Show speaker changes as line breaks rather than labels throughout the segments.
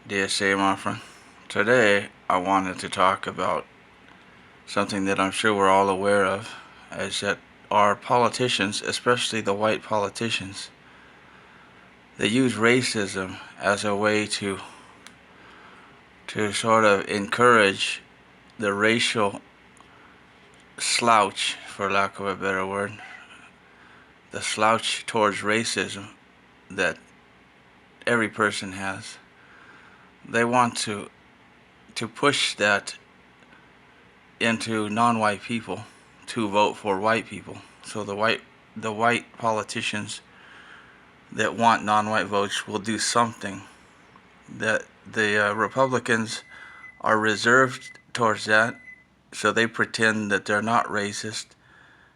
Dear Say, my friend, today I wanted to talk about something that I'm sure we're all aware of, is that our politicians, especially the white politicians, they use racism as a way to sort of encourage the racial slouch, for lack of a better word, the slouch towards racism that every person has. They want to push that into non-white people to vote for white people. So the white politicians that want non-white votes will do something that the Republicans are reserved towards that. So they pretend that they're not racist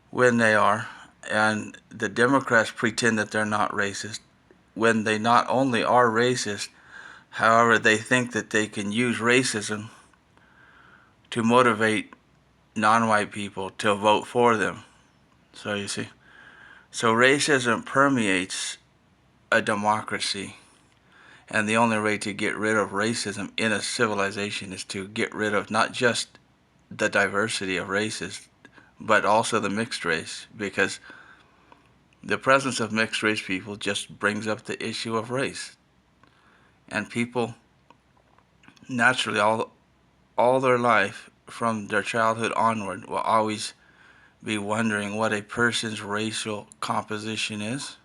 when they are, and the Democrats pretend that they're not racist when they not only are racist, however, they think that they can use racism to motivate non-white people to vote for them. So you see, so racism permeates a democracy, and the only way to get rid of racism in a civilization is to get rid of not just the diversity of races, but also the mixed race, because the presence of mixed race people just brings up the issue of race. And people naturally all their life from their childhood onward will always be wondering what a person's racial composition is.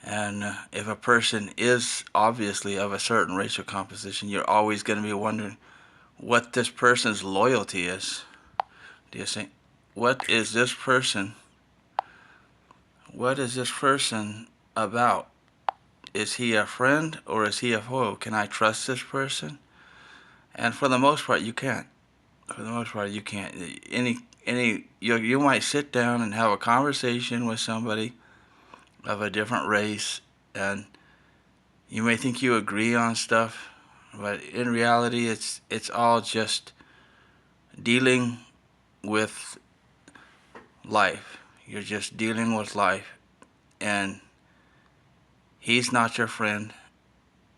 And if a person is obviously of a certain racial composition, you're always going to be wondering what this person's loyalty is. Do you think? What is this person? What is this person about? Is he a friend or is he a foe? Can I trust this person? And for the most part, you can't. For the most part, you can't. You might sit down and have a conversation with somebody of a different race, and you may think you agree on stuff, but in reality, it's all just dealing with life. You're just dealing with life, and he's not your friend.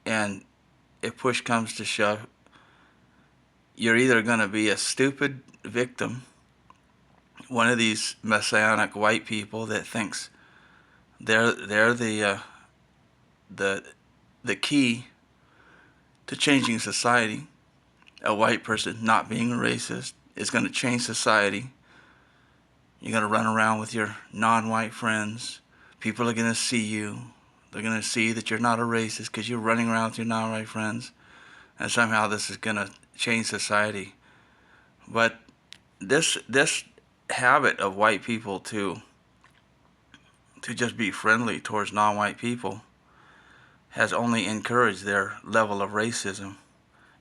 And if push comes to shove, you're either going to be a stupid victim, one of these messianic white people that thinks they're the the key to changing society. A white person not being a racist is going to change society. You're going to run around with your non-white friends. People are going to see you. They're going to see that you're not a racist because you're running around with your non-white friends. And somehow this is going to change society. But this habit of white people to just be friendly towards non-white people has only encouraged their level of racism.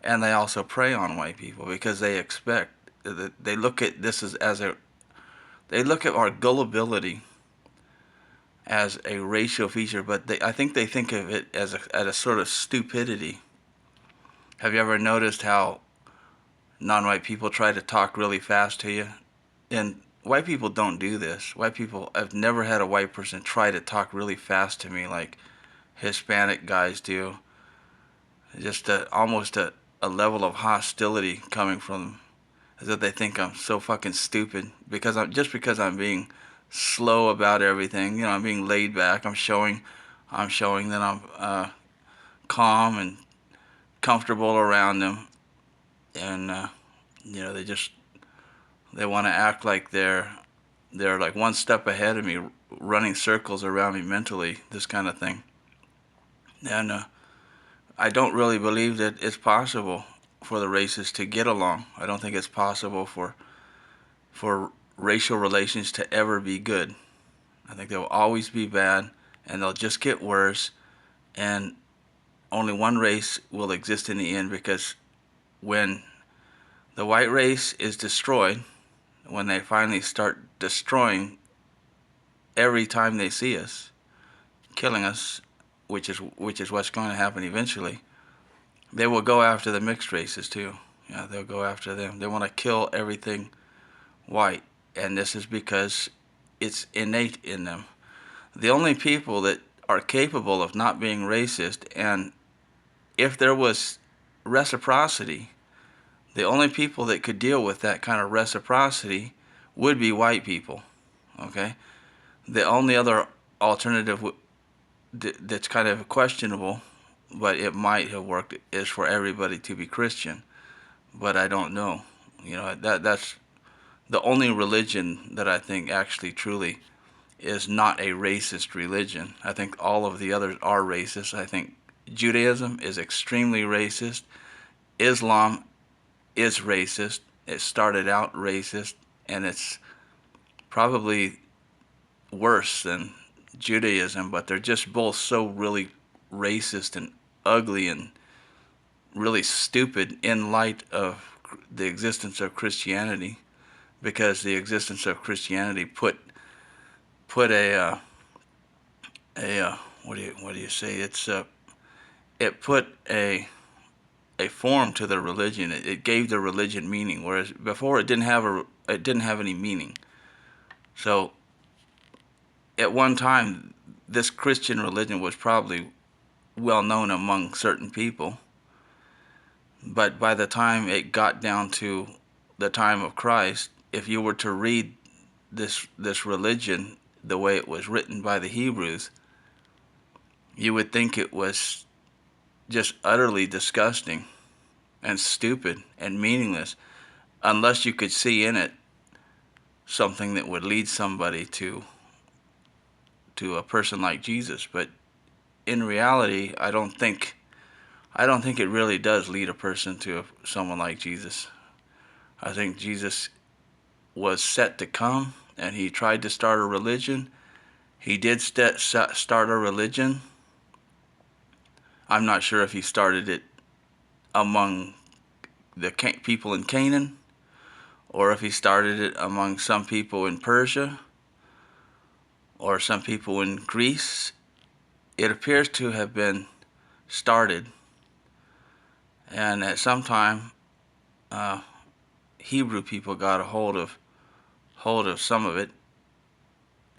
And they also prey on white people because they expect that they look at this as a they look at our gullibility as a racial feature, but I think they think of it as a sort of stupidity. Have you ever noticed how non-white people try to talk really fast to you? And white people don't do this. White people, I've never had a white person try to talk really fast to me like Hispanic guys do. Just almost a level of hostility coming from them, as if they think I'm so fucking stupid because I'm being slow about everything. You know, I'm being laid back. I'm showing that I'm calm and comfortable around them, and they want to act like they're like one step ahead of me, running circles around me mentally. This kind of thing, and I don't really believe that it's possible for the races to get along. I don't think it's possible for racial relations to ever be good. I think they'll always be bad, and they'll just get worse, and only one race will exist in the end, because when the white race is destroyed, when they finally start destroying every time they see us, killing us, which is what's going to happen eventually, they will go after the mixed races too. Yeah, they'll go after them. They want to kill everything white, and this is because it's innate in them. The only people that are capable of not being racist and if there was reciprocity, the only people that could deal with that kind of reciprocity would be white people. Okay? The only other alternative that's kind of questionable, but it might have worked, is for everybody to be Christian. But I don't know. That's the only religion that I think actually truly is not a racist religion. I think all of the others are racist. I think Judaism is extremely racist. Islam is racist. It started out racist, and it's probably worse than Judaism, but they're just both so really racist and ugly and really stupid in light of the existence of Christianity, because the existence of Christianity put a what do you say? It put a form to the religion. It gave the religion meaning, whereas before it didn't have any meaning. So at one time, this Christian religion was probably well known among certain people, but by the time it got down to the time of Christ, if you were to read this religion the way it was written by the Hebrews, you would think it was just utterly disgusting and stupid and meaningless, unless you could see in it something that would lead somebody to a person like Jesus. But in reality, I don't think it really does lead a person to someone like Jesus. I think Jesus was set to come, and he tried to start a religion. He did start a religion. I'm not sure if he started it among the people in Canaan, or if he started it among some people in Persia, or some people in Greece. It appears to have been started, and at some time, Hebrew people got a hold of some of it,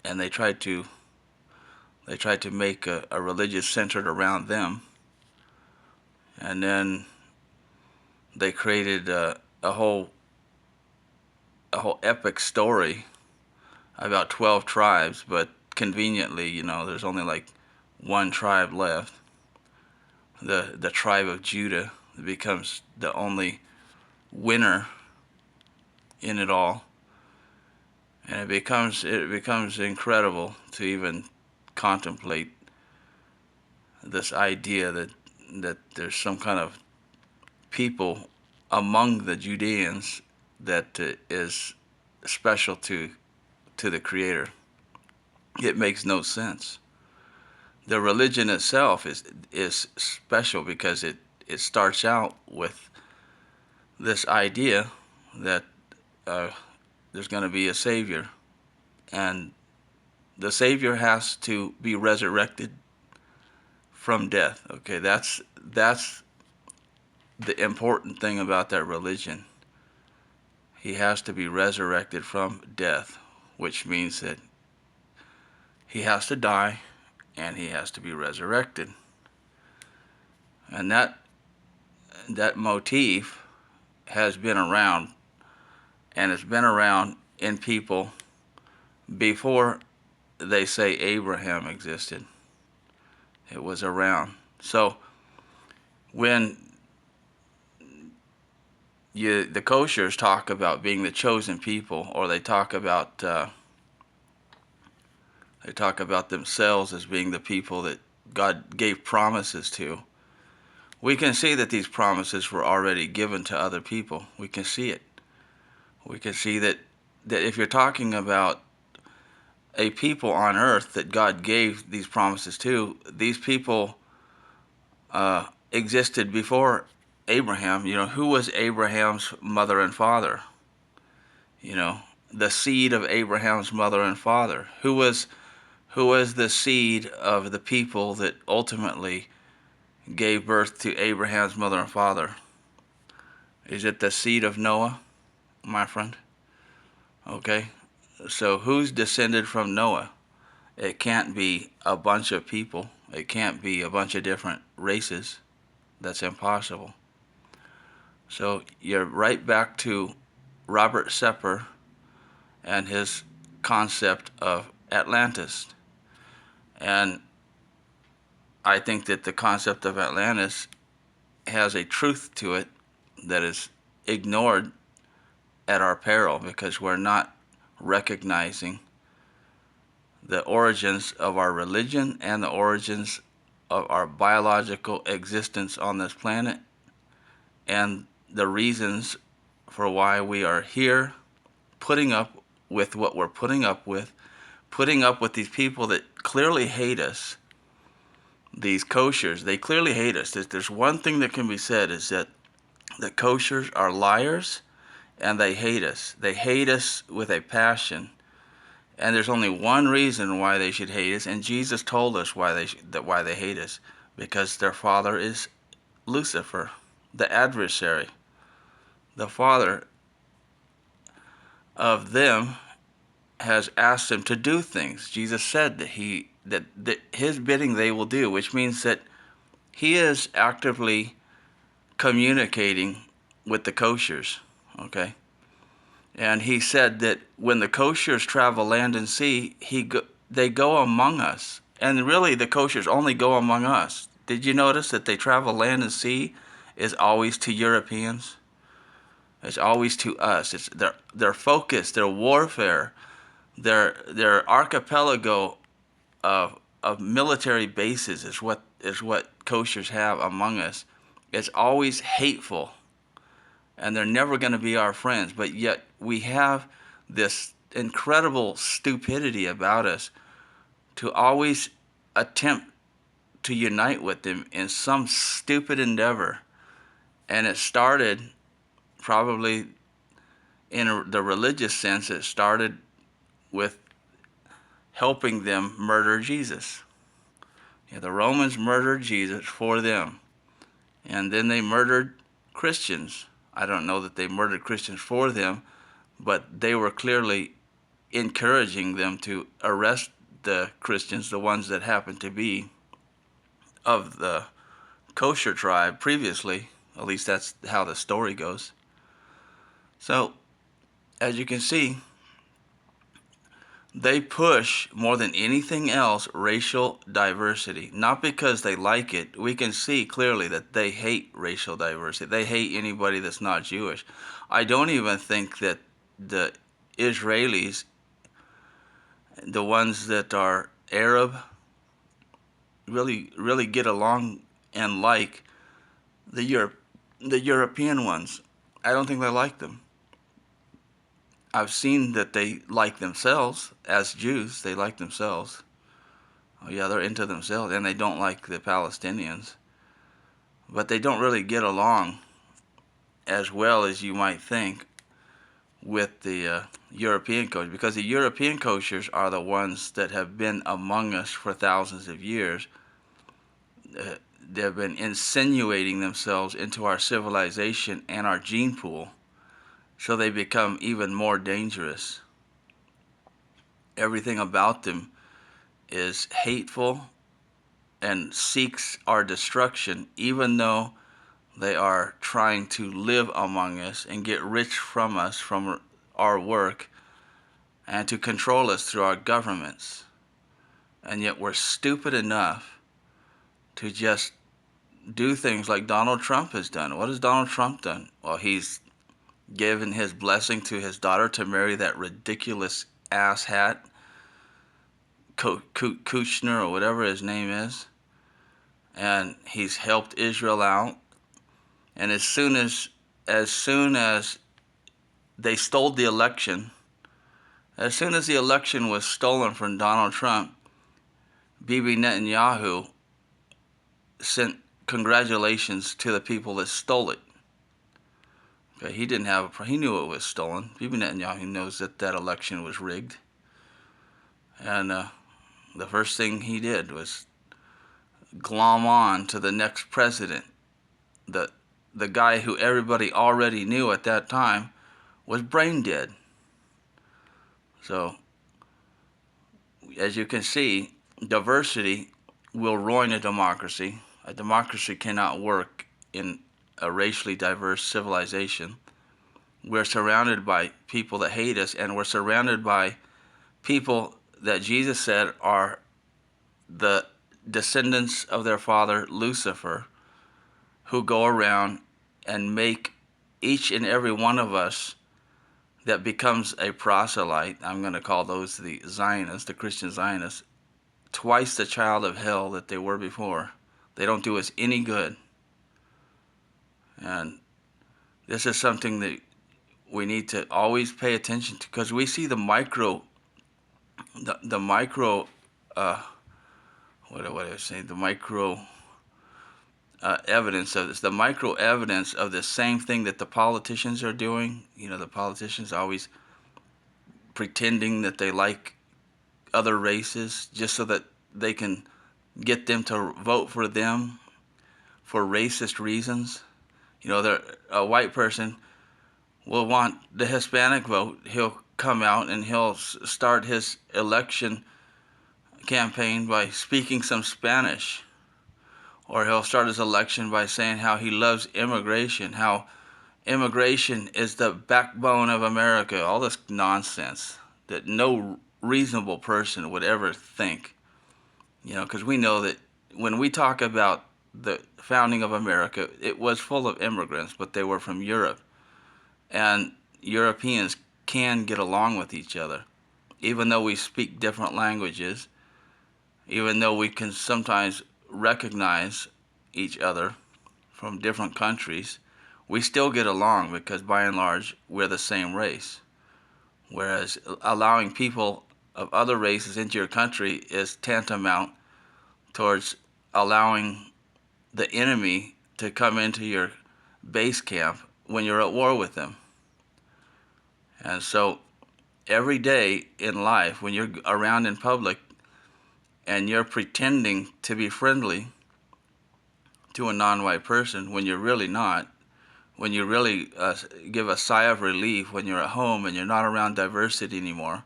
and they tried to make a religious centered around them, and then they created a whole epic story about 12 tribes, but conveniently, there's only like one tribe left. The tribe of Judah becomes the only winner in it all, and it becomes incredible to even contemplate this idea that there's some kind of people among the Judeans that is special to the Creator. It makes no sense. The religion itself is special because it starts out with this idea that there's going to be a Savior, and the Savior has to be resurrected from death. Okay, that's the important thing about that religion. He has to be resurrected from death, which means that he has to die and he has to be resurrected. And that motif has been around, and it's been around in people before they say Abraham existed. It was around. So when the koshers talk about being the chosen people, or they talk about themselves as being the people that God gave promises to, we can see that these promises were already given to other people. We can see it. We can see that if you're talking about a people on earth that God gave these promises to, these people existed before Abraham. Who was Abraham's mother and father? The seed of Abraham's mother and father. Who was the seed of the people that ultimately gave birth to Abraham's mother and father? Is it the seed of Noah, my friend? Okay, so who's descended from Noah? It can't be a bunch of people. It can't be a bunch of different races. That's impossible. So you're right back to Robert Sepper and his concept of Atlantis. And I think that the concept of Atlantis has a truth to it that is ignored at our peril because we're not recognizing the origins of our religion and the origins of our biological existence on this planet and the reasons for why we are here putting up with what we're putting up with these people that clearly hate us, these koshers. They clearly hate us. There's one thing that can be said is that the koshers are liars and they hate us. They hate us with a passion. And there's only one reason why they should hate us, and Jesus told us why they hate us, because their father is Lucifer, the adversary. The father of them has asked them to do things. Jesus said that his bidding they will do, which means that he is actively communicating with the koshers, okay? And he said that when the koshers travel land and sea, they go among us. And really, the koshers only go among us. Did you notice that they travel land and sea is always to Europeans? It's always to us. It's their focus, their warfare, their archipelago of military bases is what koshers have among us. It's always hateful, and they're never going to be our friends. But yet we have this incredible stupidity about us to always attempt to unite with them in some stupid endeavor. And it started probably in the religious sense, it started with helping them murder Jesus. Yeah, the Romans murdered Jesus for them. And then they murdered Christians. I don't know that they murdered Christians for them, but they were clearly encouraging them to arrest the Christians, the ones that happened to be of the kosher tribe previously. At least that's how the story goes. So, as you can see, they push more than anything else racial diversity. Not because they like it. We can see clearly that they hate racial diversity. They hate anybody that's not Jewish. I don't even think that the Israelis, the ones that are Arab, really get along and like the European ones. I don't think they like them. I've seen that they like themselves as Jews. They like themselves. Oh yeah, they're into themselves, and they don't like the Palestinians. But they don't really get along as well as you might think with the European koshers, because the European koshers are the ones that have been among us for thousands of years. They've been insinuating themselves into our civilization and our gene pool, so they become even more dangerous. Everything about them is hateful and seeks our destruction, even though they are trying to live among us and get rich from us, from our work, and to control us through our governments. And yet we're stupid enough to just do things like Donald Trump has done. What has Donald Trump done? Well, he's given his blessing to his daughter to marry that ridiculous asshat, Kushner, or whatever his name is. And he's helped Israel out. And as soon as they stole the election, as soon as the election was stolen from Donald Trump, Bibi Netanyahu sent congratulations to the people that stole it. Okay, he knew it was stolen. Bibi Netanyahu knows that that election was rigged. And the first thing he did was glom on to the next president. The guy who everybody already knew at that time was brain dead. So, as you can see, diversity will ruin a democracy. A democracy cannot work in a racially diverse civilization. We're surrounded by people that hate us, and we're surrounded by people that Jesus said are the descendants of their father Lucifer, who go around and make each and every one of us that becomes a proselyte. I'm going to call those the Zionists, the Christian Zionists, twice the child of hell that they were before. They don't do us any good. And this is something that we need to always pay attention to, because we see the micro, the micro, what do I say, the micro evidence of this, the micro evidence of the same thing that the politicians are doing. You know, the politicians always pretending that they like other races just so that they can get them to vote for them for racist reasons. You know, a white person will want the Hispanic vote. He'll come out and he'll start his election campaign by speaking some Spanish. Or he'll start his election by saying how he loves immigration, how immigration is the backbone of America, all this nonsense that no reasonable person would ever think. You know, because we know that when we talk about the founding of America, it was full of immigrants, but they were from Europe. And Europeans can get along with each other, even though we speak different languages, even though we can sometimes recognize each other from different countries. We still get along because by and large we're the same race. Whereas allowing people of other races into your country is tantamount towards allowing the enemy to come into your base camp when you're at war with them. And so every day in life, when you're around in public and you're pretending to be friendly to a non-white person when you're really not, when you really give a sigh of relief when you're at home and you're not around diversity anymore,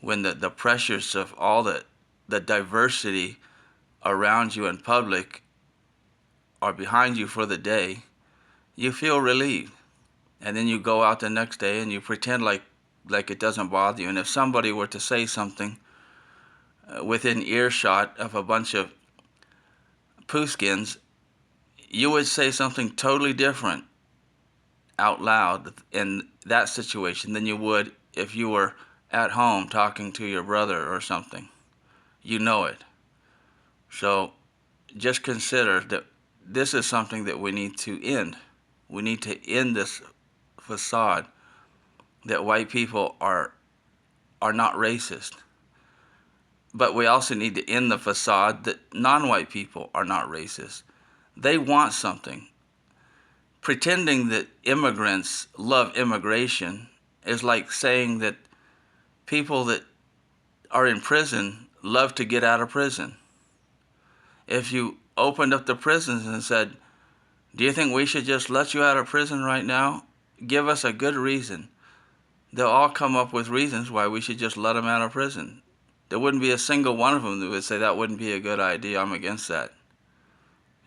when the pressures of all the diversity around you in public are behind you for the day, you feel relieved. And then you go out the next day and you pretend like it doesn't bother you. And if somebody were to say something within earshot of a bunch of pooskins, you would say something totally different out loud in that situation than you would if you were at home talking to your brother or something. You know it. So just consider that this is something that we need to end. We need to end this facade that white people are not racist. But we also need to end the facade that non-white people are not racist. They want something. Pretending that immigrants love immigration is like saying that people that are in prison love to get out of prison. If you opened up the prisons and said, do you think we should just let you out of prison right now? Give us a good reason. They'll all come up with reasons why we should just let them out of prison. There wouldn't be a single one of them that would say that wouldn't be a good idea. I'm against that.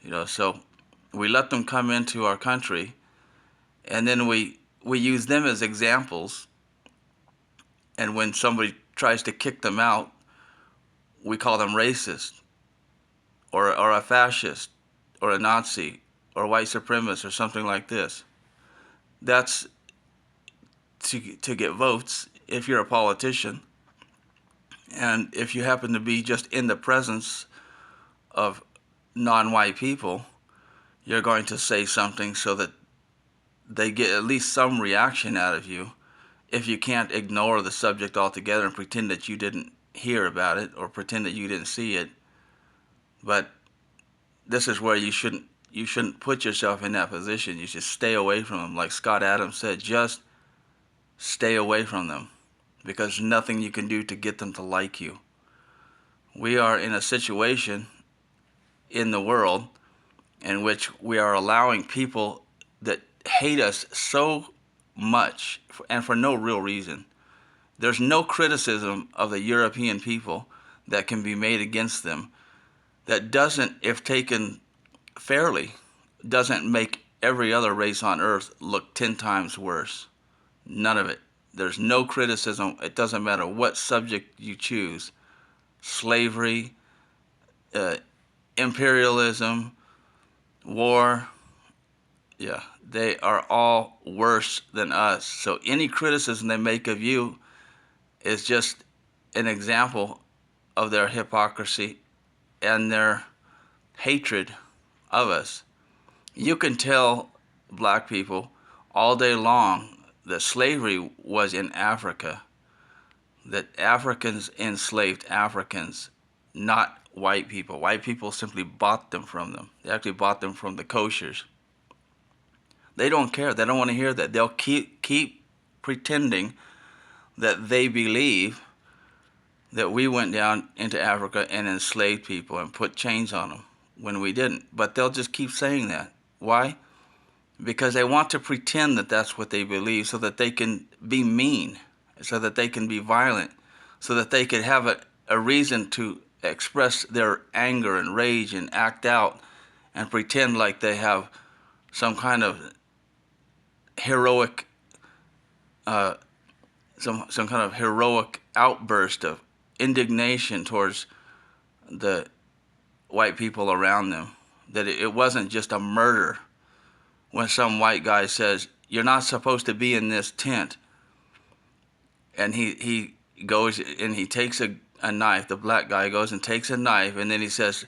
You know, so we let them come into our country, and then we use them as examples. And when somebody tries to kick them out, we call them racist, or a fascist, or a Nazi, or a white supremacist, or something like this. That's to get votes if you're a politician. And if you happen to be just in the presence of non-white people, you're going to say something so that they get at least some reaction out of you. If you can't ignore the subject altogether and pretend that you didn't hear about it or pretend that you didn't see it. But this is where you shouldn't put yourself in that position. You should stay away from them. Like Scott Adams said, just stay away from them, because there's nothing you can do to get them to like you. We are in a situation in the world in which we are allowing people that hate us so much, and for no real reason. There's no criticism of the European people that can be made against them that doesn't, if taken fairly, doesn't make every other race on earth look 10 times worse. None of it. There's no criticism. It doesn't matter what subject you choose. Slavery, uh, imperialism, war, yeah, they are all worse than us. So any criticism they make of you is just an example of their hypocrisy and their hatred of us. You can tell black people all day long that slavery was in Africa, that Africans enslaved Africans, not white people. White people simply bought them from them. They actually bought them from the koshers. They don't care. They don't want to hear that. They'll keep pretending that they believe that we went down into Africa and enslaved people and put chains on them when we didn't. But they'll just keep saying that. Why? Because they want to pretend that that's what they believe so that they can be mean, so that they can be violent, so that they could have a reason to express their anger and rage and act out and pretend like they have some kind of heroic, some kind of heroic outburst of indignation towards the white people around them. That it wasn't just a murder. When some white guy says, "You're not supposed to be in this tent," and he goes and he takes a knife, the black guy goes and takes a knife, and then he says,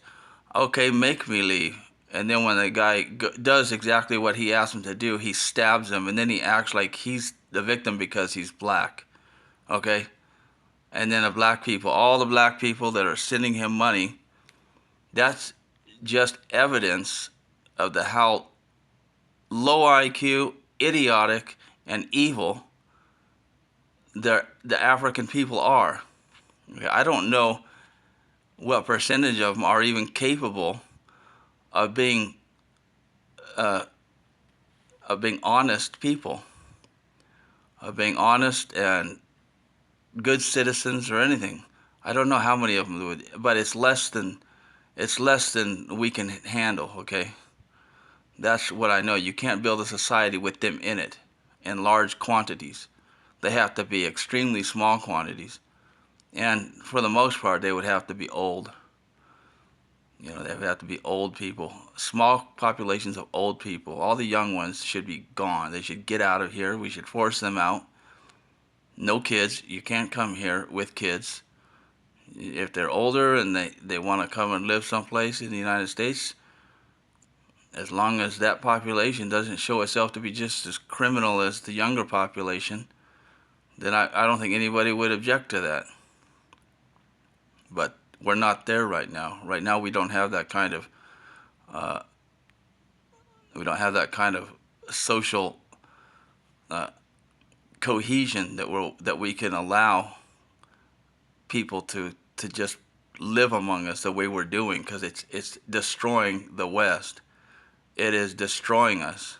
"Okay, make me leave." And then when the guy does exactly what he asked him to do, he stabs him, and then he acts like he's the victim because he's black. Okay? And then all the black people that are sending him money, that's just evidence of how low IQ, idiotic, and evil the African people are. Okay? I don't know what percentage of them are even capable of being honest people, of being honest and good citizens or anything. I don't know how many of them would, but it's less than we can handle. Okay, that's what I know. You can't build a society with them in it in large quantities. They have to be extremely small quantities, and for the most part, they would have to be old. You know, they would have to be old people, small populations of old people. All the young ones should be gone. They should get out of here. We should force them out. No kids. You can't come here with kids. If they're older and they want to come and live someplace in the United States, as long as that population doesn't show itself to be just as criminal as the younger population, then I don't think anybody would object to that. But we're not there right now. Right now we don't have that kind of social cohesion that we can allow people to just live among us the way we're doing, because it's destroying the West. It is destroying us,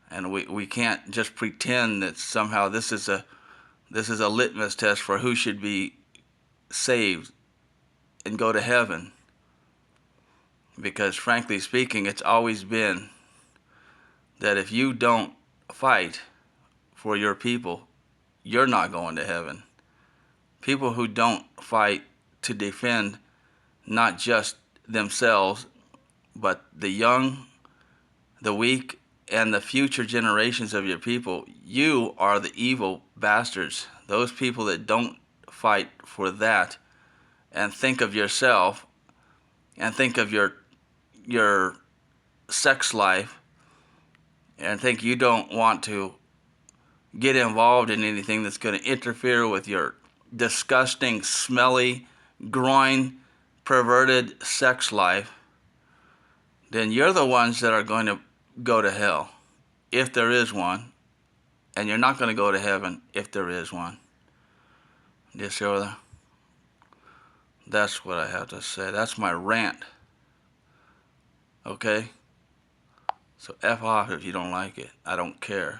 and we can't just pretend that somehow this is a litmus test for who should be saved and go to heaven. Because frankly speaking, it's always been that if you don't fight for your people, you're not going to heaven. People who don't fight to defend not just themselves, but the young, the weak, and the future generations of your people, you are the evil bastards. Those people that don't fight for that and think of yourself and think of your sex life and think you don't want to get involved in anything that's going to interfere with your disgusting, smelly, groin, perverted sex life, then you're the ones that are going to go to hell, if there is one, and you're not going to go to heaven if there is one. Yes, sir. That's what I have to say. That's my rant. Okay? So F off if you don't like it. I don't care.